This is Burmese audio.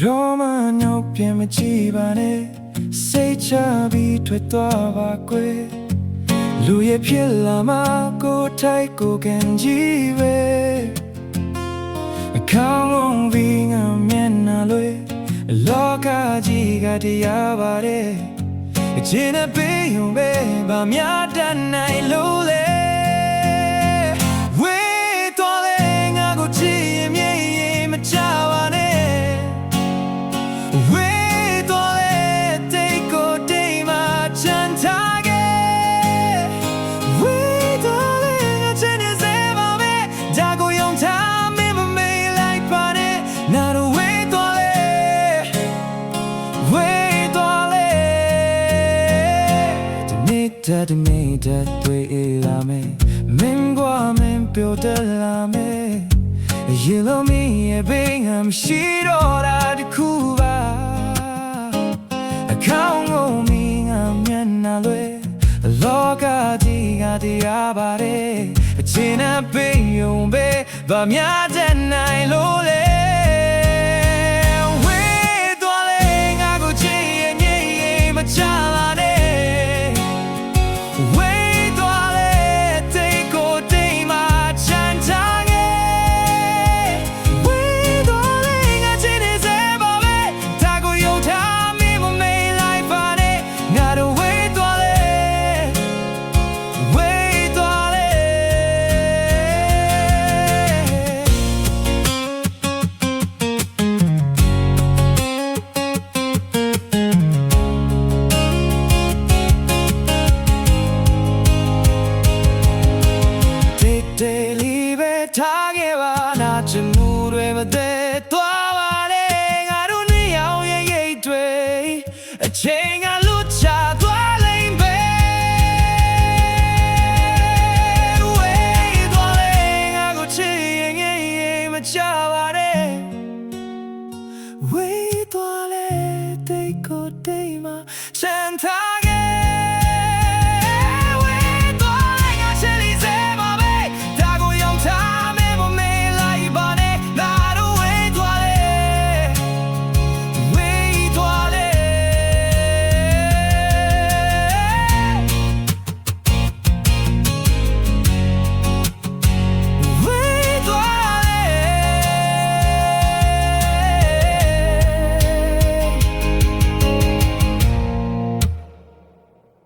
တော့မှညောက်ပြင်မကြည့်ပါနဲ့စိတ်ချပြီးထွက်သွားပါကွယ်လူရဲ့ဖြစ်လာမှကိုယ်ထိုက်ကိုကန်ကြည့်ပဲအခေါင်းလုံးပြီးငါမျက်နှာလွေလောကကြီးကတရားပါတယ်အချင်းနဲ့ပေးုံပဲဗာများတတ်နိုင်လို့လေတနေ့တတွေ့လာမယ်မင်းကမင်းပြောတလာမယ်ရေလုံးမင်းရဲ့ဘေးငါမရှိတော့တာတခုပါအခေါင်းကိုမင်းငါမျက်နှာလွယ်လောကကြီးကတရားပါတယ်အချင်းနဲ့ပေးုံပဲဗာများတဲ့နိုင်လို့လေထားခဲ့ပါနာချင်မှုတွေမသေးသွားပါနဲ့ငါတို့နှစ်ယောက်ရဲ့ရိတ်တွေအချိန်ကလွတ်ချသွားလိမ့်မယ်ဝေးသွားလေငါကိုချစ်ရင်မချပါနဲ့ဝေးသွားလေတိတ်ကိုတိတ်မှာ